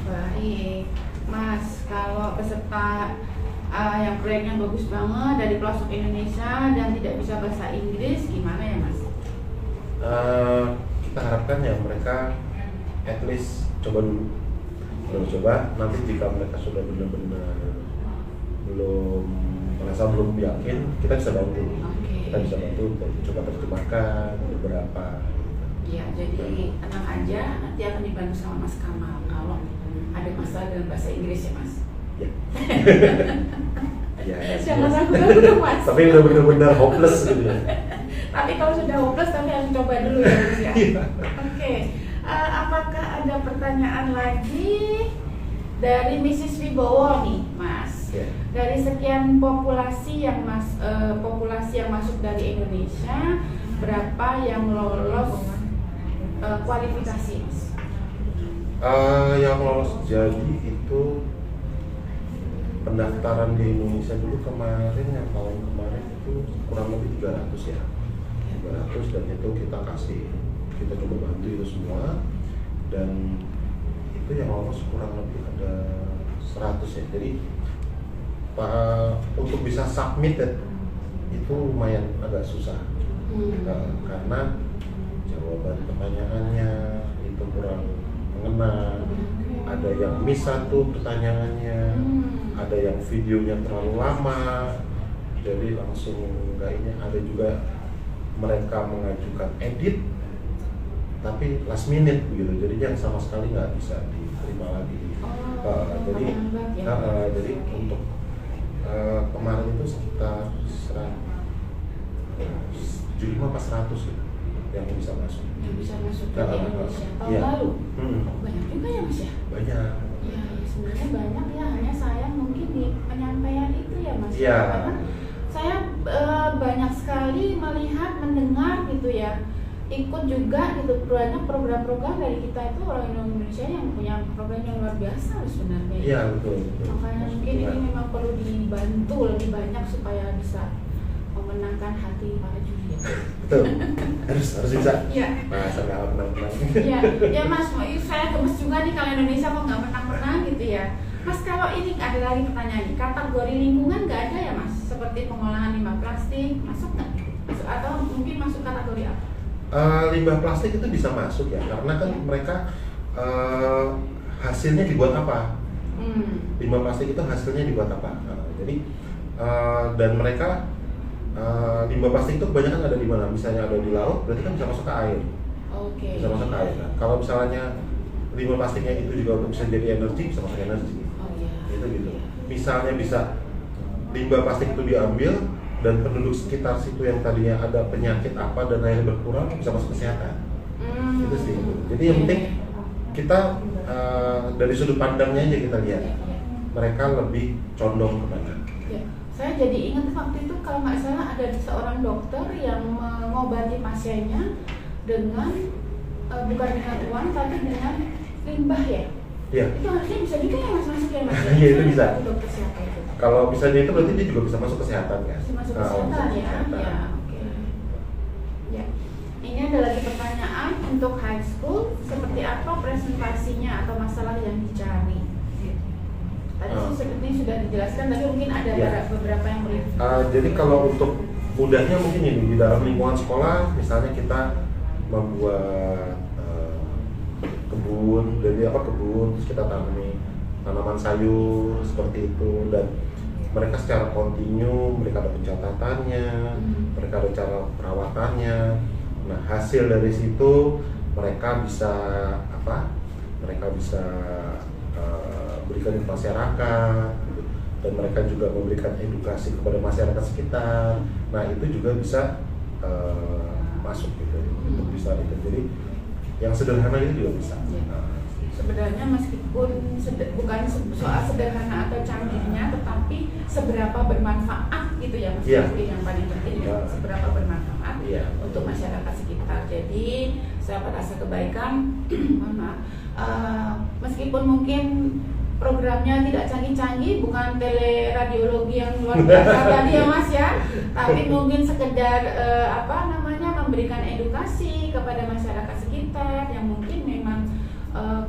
Baik. Mas, kalau peserta yang proyeknya bagus banget dari pelosok Indonesia dan tidak bisa bahasa Inggris, gimana ya, Mas? Kita harapkan ya mereka at least coba dulu. Belum coba, nanti jika mereka sudah benar-benar belum merasa belum yakin, kita bisa bantu. Oke. Kita bisa bantu untuk coba terjemahkan beberapa. Ya, jadi tenang aja, nanti akan dibantu sama Mas Kamal kalau ada masalah dalam bahasa Inggris ya, Mas. Ya. Ya, Jangan ragu-ragu dong, Mas. tapi udah benar-benar hopeless gitu ya. Tapi kalau sudah hopeless, tapi harus coba dulu ya, Mas ya. Iya. Oke, apakah ada pertanyaan lagi dari Mrs. Wibowo nih, Mas? Ya. Dari sekian populasi yang masuk dari Indonesia, berapa yang lolos kualifikasi, Mas? Yang lolos jadi itu pendaftaran di Indonesia dulu kemarin, yang tahun kemarin itu kurang lebih 300 ya. 300, dan itu kita coba bantu itu semua, dan itu yang lolos kurang lebih ada 100 ya. Jadi untuk bisa submit itu lumayan agak susah. Karena jawaban pertanyaannya itu kurang mengena, ada yang miss satu pertanyaannya, ada yang videonya terlalu lama, jadi langsung kayaknya ada juga mereka mengajukan edit tapi last minute begitu, jadi yang sama sekali nggak bisa diterima lagi. Jadi untuk kemarin itu sekitar 75 pas 100 gitu yang bisa masuk. Yang bisa masuk ke Indonesia tahun Iya. lalu. Banyak juga ya, Mas ya? Banyak. Ya, sebenarnya banyak ya, hanya sayang mungkin di penyampaian itu ya, Mas. Iya. Karena saya banyak sekali melihat, mendengar gitu ya, ikut juga gitu, banyak program-program dari kita itu orang Indonesia yang punya program yang luar biasa sebenarnya. Iya, betul. Makanya mungkin ini memang perlu dibantu lebih banyak supaya bisa memenangkan hati para juri ya. Betul. harus bisa. Iya. Masa nggak menang-menang. Iya, ya Mas, saya gemes juga nih kalau Indonesia kok nggak menang-menang gitu ya. Mas, kalau ini ada lagi pertanyaan nih, kategori lingkungan nggak ada ya, Mas? Seperti pengolahan limbah plastik, masuk nggak? Masuk, atau mungkin masuk kategori apa? Limbah plastik itu bisa masuk ya, karena kan mereka hasilnya dibuat apa? Limbah plastik itu hasilnya dibuat apa? Jadi dan mereka Limbah plastik itu kebanyakan ada di mana? Misalnya ada di laut, berarti kan bisa masuk ke air. Oke. Bisa masuk ke air. Nah, kalau misalnya limbah plastiknya itu juga untuk bisa jadi energi, bisa masuk energi. Oh iya. Itu gitu. Misalnya bisa limbah plastik itu diambil dan penduduk sekitar situ yang tadinya ada penyakit apa dan akhirnya berkurang bisa masuk kesehatan. Itu sih. Jadi yang penting kita dari sudut pandangnya aja kita lihat. Mereka lebih condong kemana? Ya. Saya jadi ingat waktu itu kalau nggak salah ada seorang dokter yang mengobati pasiennya dengan bukan dengan uang tapi dengan limbah ya. Iya. Itu harusnya bisa juga ya mas masuk ya mas. Iya itu bisa. Dokter siapa itu? Kalau misalnya itu berarti dia juga bisa masuk kesehatan kan? Bisa masuk kesehatan ya. Kesehatan. Ya, oke. Ya. Ini ada lagi pertanyaan untuk high school, seperti apa presentasinya atau masalah yang dicari? Tadi sih sepertinya sudah dijelaskan, tapi mungkin ada beberapa yang belum. Jadi kalau untuk mudahnya mungkin ini di dalam lingkungan sekolah, misalnya kita membuat kebun, jadi kebun, terus kita tanami tanaman sayur seperti itu, dan mereka secara kontinu, mereka ada pencatatannya, mereka ada cara perawatannya. Nah hasil dari situ mereka bisa Mereka bisa berikan ke masyarakat, gitu. Dan mereka juga memberikan edukasi kepada masyarakat sekitar. Nah itu juga bisa masuk gitu, untuk bisa itu. Jadi yang sederhana itu juga bisa. Sebenarnya meskipun bukan soal sederhana atau canggihnya, tetapi seberapa bermanfaat gitu ya mas. Yang paling penting seberapa bermanfaat untuk masyarakat sekitar. Jadi sahabat asa kebaikan, mohon maaf, meskipun mungkin programnya tidak canggih-canggih, bukan teleradiologi yang luar biasa tadi ya mas ya, tapi mungkin sekedar memberikan edukasi kepada masyarakat sekitar yang mungkin memang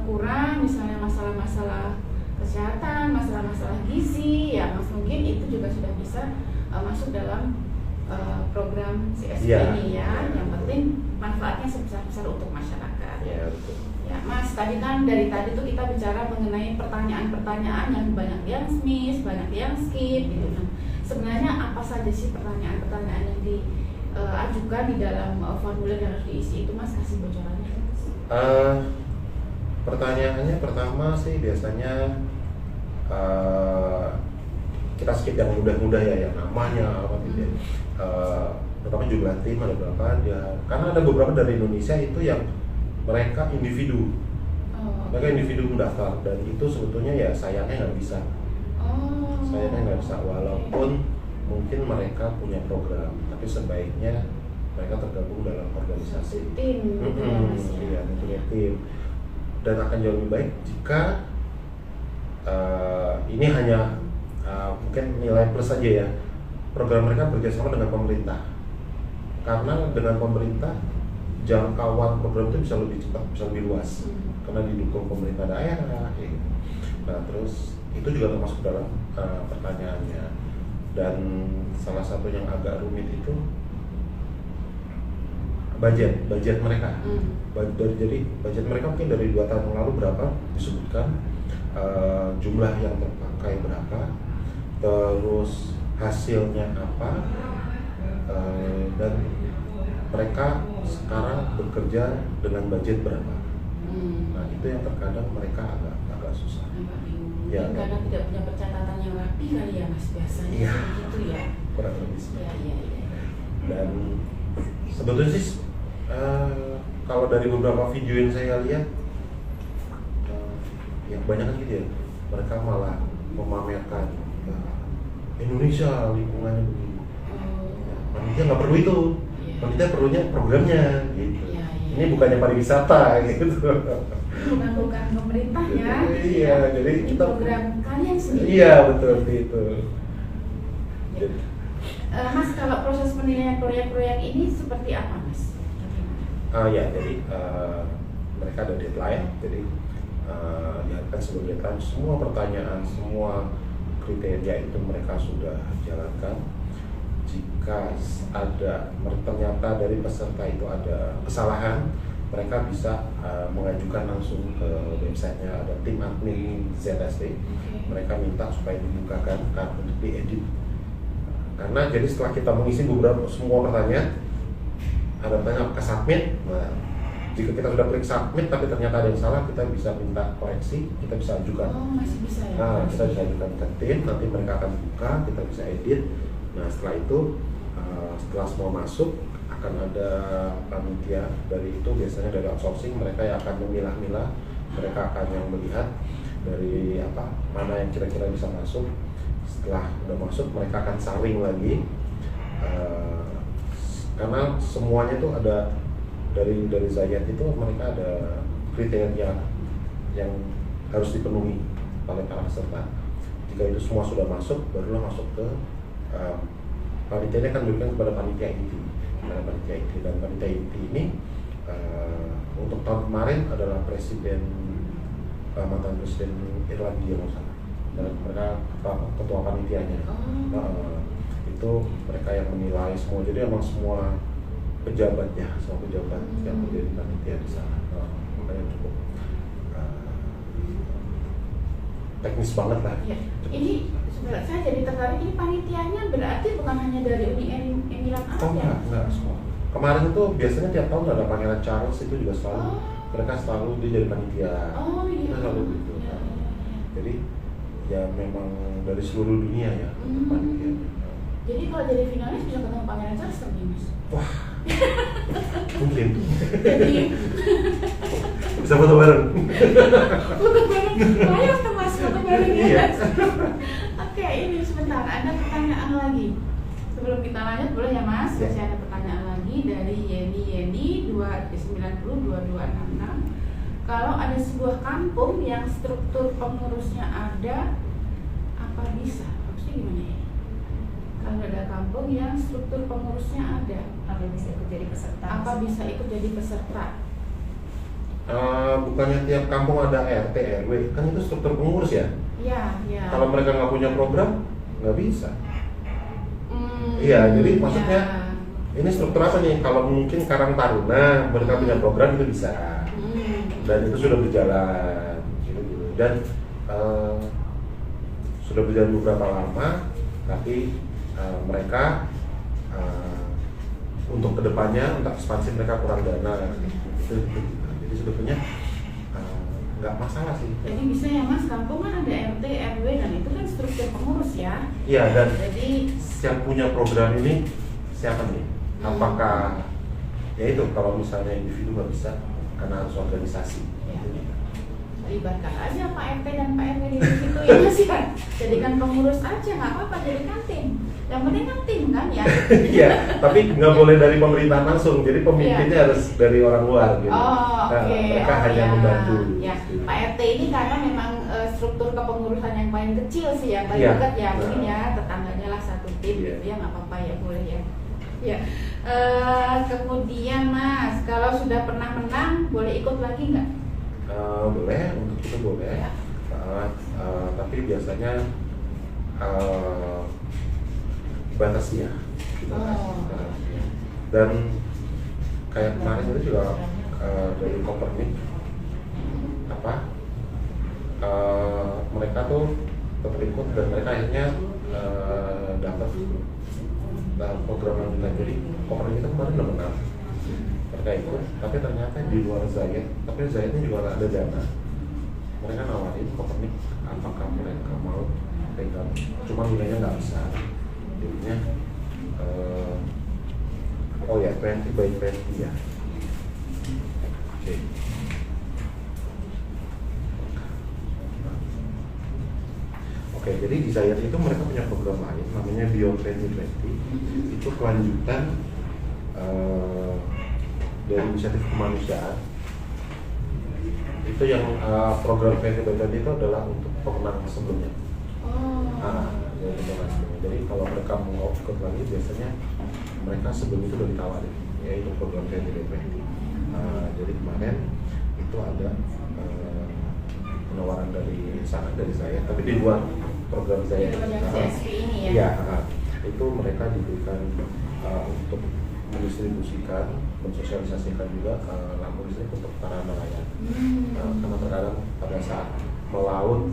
kurang, misalnya masalah-masalah kesehatan, masalah-masalah gizi, ya mas, mungkin itu juga sudah bisa masuk dalam program CSP ini ya. Yang penting manfaatnya sebesar-besar untuk masyarakat. Ya, betul. Ya mas, tadi kan dari tadi tuh kita bicara mengenai pertanyaan-pertanyaan yang banyak yang miss, banyak yang skip gitu. Nah, sebenarnya apa saja sih pertanyaan-pertanyaan yang diajukan di dalam formulir yang harus diisi itu mas, kasih bocorannya. Pertanyaannya pertama sih biasanya kita skip yang mudah-mudah ya, yang namanya apa gitu. Pertama jumlah tim ada berapa dia, karena ada beberapa dari Indonesia itu yang mereka individu, mereka individu mendaftar, dan itu sebetulnya ya sayangnya nggak bisa, walaupun mungkin mereka punya program, tapi sebaiknya mereka tergabung dalam organisasi tim, punya tim, dan akan jauh lebih baik jika ini hanya mungkin nilai plus saja ya, program mereka bekerjasama dengan pemerintah, karena dengan pemerintah jangkauan program itu bisa lebih cepat, bisa lebih luas, karena didukung pemerintah daerah. Nah terus itu juga termasuk dalam pertanyaannya, dan salah satu yang agak rumit itu budget mereka. Jadi budget mereka mungkin dari 2 tahun yang lalu berapa disebutkan, jumlah yang terpakai berapa, terus hasilnya apa, dan mereka sekarang bekerja dengan budget berapa. Nah itu yang terkadang mereka agak susah. Ya, karena tidak punya pencatatan yang rapi kali ya mas, biasanya gitu ya. Kurang lebih. Iya. Dan sebetulnya sih kalau dari beberapa video yang saya lihat, yang banyak kan gitu ya, mereka malah memamerkan Indonesia lingkungannya begini. Panitia nggak perlu itu, panitia perlunya programnya gitu. Ini bukannya pariwisata gitu. Bukan pemerintah ya. Iya, jadi kita program kalian sendiri. Iya betul itu. Mas, kalau proses penilaian proyek-proyek ini seperti apa mas? Jadi mereka ada deadline, jadi diharapkan sebelum deadline semua pertanyaan, semua kriteria itu mereka sudah jalankan. Jika ada ternyata dari peserta itu ada kesalahan, mereka bisa mengajukan langsung ke websitenya, ada tim admin ZSP. Mereka minta supaya dibukakan untuk diedit Karena jadi setelah kita mengisi beberapa semua pertanyaan, ada pertanyaan apakah submit. Nah, jika kita sudah klik submit tapi ternyata ada yang salah, kita bisa minta koreksi, kita bisa ajukan. Oh, masih bisa ya? Nah, kita bisa ajukan ke tim, nanti mereka akan buka, kita bisa edit. Nah, setelah itu, setelah semua masuk, akan ada panitia dari itu, biasanya dari outsourcing, mereka yang akan memilah-milah, mereka akan yang melihat dari mana yang kira-kira bisa masuk. Setelah udah masuk, mereka akan saring lagi, karena semuanya itu ada dari Zayat itu, mereka ada kriteria yang harus dipenuhi oleh para peserta. Jika itu semua sudah masuk, barulah masuk ke panitianya akan diberikan kepada panitia inti. Dan panitia inti ini untuk tahun kemarin adalah mantan presiden Irlandia masalah, dan mereka ketua panitianya. Itu mereka yang menilai semua, jadi emang semua pejabat yang menjadi panitia di sana. Makanya cukup teknis banget lah. Ya. Ini sebenarnya saya jadi tertarik, ini panitianya berarti bukan hanya dari Uni Emirat Arab ya? Enggak semua. Kemarin itu biasanya tiap tahun ada Pangeran Charles, itu juga selalu mereka selalu dia jadi panitia. Kita selalu gitu. Ya. Jadi ya memang dari seluruh dunia ya panitia. Jadi kalau jadi finalis bisa ketemu Pangeran Charles nih, Mas? Wah, mungkin. Jadi Bisa foto bareng. ayo tuh Mas, foto bareng ya. Iya. Oke, ini sebentar, ada pertanyaan lagi. Sebelum kita lanjut, boleh ya Mas? Ya. Masih ada pertanyaan lagi dari Yeni 902266. Kalau ada sebuah kampung yang struktur pengurusnya ada, apa bisa? Maksudnya gimana ya? Kalau ada kampung yang struktur pengurusnya ada, Apa bisa ikut jadi peserta? apa bisa ikut jadi peserta? Bukannya tiap kampung ada RT, RW, kan itu struktur pengurus ya? Ya. Kalau mereka nggak punya program, nggak bisa. Iya, jadi maksudnya ini struktur apa nih? Kalau mungkin Karang Taruna mereka punya program itu bisa, dan itu sudah berjalan, gitu. Dan sudah berjalan beberapa lama, tapi mereka untuk kedepannya, untuk ekspansi mereka kurang dana, gitu. Jadi sebetulnya nggak masalah sih. Jadi bisa ya Mas, kampung kan ada RT, RW, dan itu kan struktur pengurus ya. Iya, dan Jadi yang punya program ini siapa nih? Apakah ya itu, kalau misalnya individu nggak bisa karena harus organisasi. ya, libatkan aja Pak RT dan Pak RW di situ ya Mas ya. Jadikan pengurus aja, nggak apa-apa, jadikan tim. Yang penting kan tim kan ya. Iya, tapi nggak boleh dari pemerintahan langsung. Jadi pemimpinnya harus dari orang luar gitu. Oh, Nah, oke. mereka hanya membantu. Ya, gitu. Pak RT ini karena memang struktur kepengurusan yang paling kecil sih ya, paling Iya. dekat ya, Nah. mungkin ya tetangganya lah satu tim Iya. gitu ya, nggak apa-apa ya, boleh ya. Ya, kemudian Mas, kalau sudah pernah menang, boleh ikut lagi nggak? Boleh, untuk itu boleh. Ya. Tapi biasanya dibatasi ya. Dan kayak kemarin itu juga dari Kopernik mereka tuh tetap ikut, dan mereka akhirnya dapat dalam program lanjutan. Jadi Kopernik itu kemarin udah menang, mereka ikut, tapi ternyata di luar Zayat, tapi Zayatnya juga ada dana. Mereka nawarin Kopernik apakah mereka mau pegang, cuma nilainya nggak besar, jadinya 20/20 ya. Oke. Oke, jadi di Zayat itu mereka punya program lain namanya Beyond 2020. Itu kelanjutan dari inisiatif kemanusiaan. Itu yang program 2020 itu adalah untuk pemenang sebelumnya. Jadi kalau mereka mau ikut lagi, biasanya mereka sebelum itu udah ditawarin, yaitu program 2020. Jadi kemarin itu ada penawaran dari sana, dari saya, tapi di luar program saya. CSP ini ya? Iya, itu mereka diberikan untuk mendistribusikan, mensosialisasikan juga lampu listrik untuk para nelayan. Karena terkadang pada saat melaut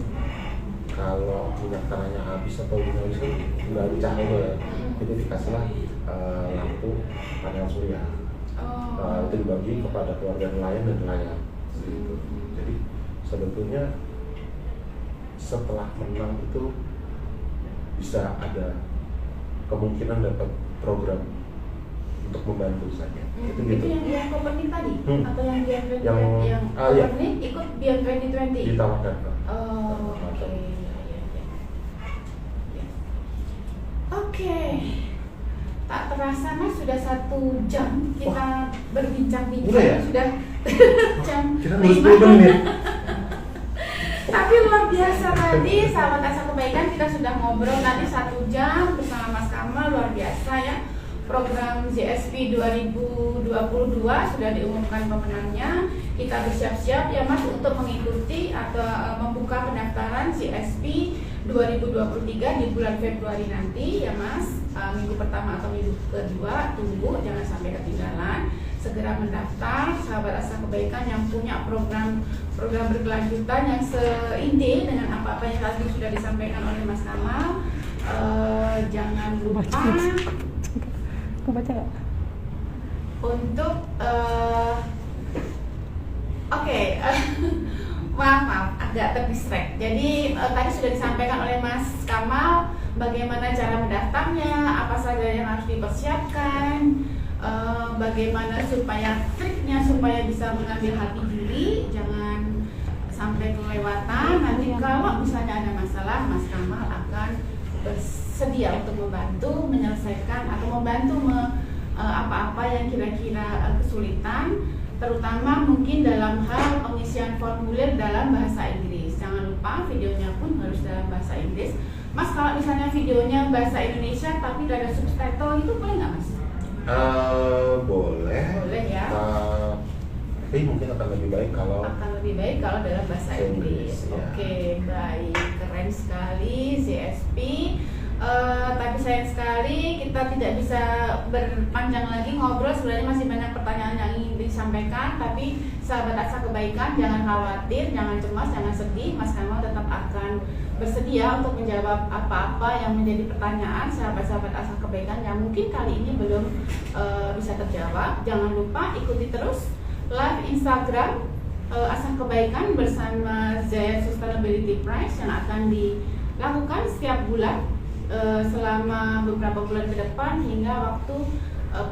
kalau minyak tanahnya habis atau habis kan nggak dicahaya ya, itu dikasihlah lampu panel surya. Itu dibagi kepada keluarga nelayan dan nelayan gitu. Jadi sebetulnya setelah menang itu bisa ada kemungkinan dapat program untuk membantu saja. Itu gitu. yang company tadi atau yang Beyond 2020 Yang company ikut Beyond 2020 ditawarkan. Oke. Oke. Tak terasa Mas sudah 1 jam kita berbincang-bincang. Udah ya? Sudah jam Kita 5. 10 menit. Tapi luar biasa tadi sahabat Asa Kebaikan, kita sudah ngobrol tadi 1 jam bersama Mas Kamal, luar biasa ya. Program ZSP 2022 sudah diumumkan pemenangnya. Kita bersiap-siap ya Mas untuk mengikuti atau membuka pendaftaran ZSP 2023 di bulan Februari nanti ya Mas. Minggu pertama atau minggu kedua, tunggu, jangan sampai ketinggalan. Segera mendaftar, sahabat Asa Kebaikan yang punya program berkelanjutan yang seinde dengan apa-apa yang tadi sudah disampaikan oleh Mas Kamal. Jangan lupa Aku baca nggak? untuk maaf agak terdistract. Jadi tadi sudah disampaikan oleh Mas Kamal bagaimana cara mendaftarnya, apa saja yang harus dipersiapkan, bagaimana supaya triknya supaya bisa mengambil hati diri, jangan sampai kelewatan. Nanti kalau misalnya ada masalah, Mas Kamal akan bersedia untuk membantu menyelesaikan atau membantu apa-apa yang kira-kira kesulitan, terutama mungkin dalam hal pengisian formulir dalam bahasa Inggris. Jangan lupa videonya pun harus dalam bahasa Inggris. Mas, kalau misalnya videonya bahasa Indonesia tapi ada subtitle itu boleh nggak Mas? Boleh. Boleh ya. Tapi mungkin akan lebih baik kalau dalam bahasa Inggris. Ya. Oke, baik, keren sekali ZSP. Tapi sayang sekali kita tidak bisa berpanjang lagi ngobrol. Sebenarnya masih banyak pertanyaan yang ingin disampaikan, tapi sahabat Asa Kebaikan jangan khawatir, jangan cemas, jangan sedih. Mas Kamal tetap akan bersedia untuk menjawab apa-apa yang menjadi pertanyaan sahabat-sahabat Asa Kebaikan yang mungkin kali ini belum bisa terjawab. Jangan lupa ikuti terus live Instagram Asa Kebaikan bersama Z Sustainability Prize yang akan dilakukan setiap bulan selama beberapa bulan ke depan hingga waktu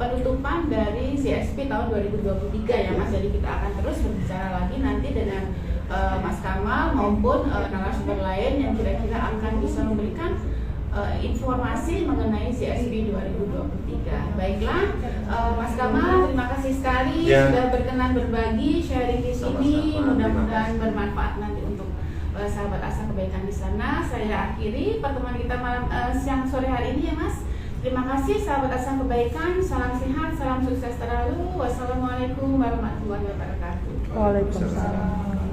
penutupan dari ZSP tahun 2023 ya Mas. Jadi kita akan terus berbicara lagi nanti dengan Mas Kamal maupun narasumber lain yang kira-kira akan bisa memberikan informasi mengenai ZSP 2023. Baiklah, Mas Kamal, terima kasih sekali sudah berkenan berbagi sharing di sini. Mudah-mudahan bermanfaat nanti untuk sahabat Asa Kebaikan di sana. Saya akhiri pertemuan kita siang sore hari ini ya Mas. Terima kasih sahabat Asa Kebaikan. Salam sehat, salam sukses terlalu. Wassalamualaikum warahmatullahi wabarakatuh. Waalaikumsalam.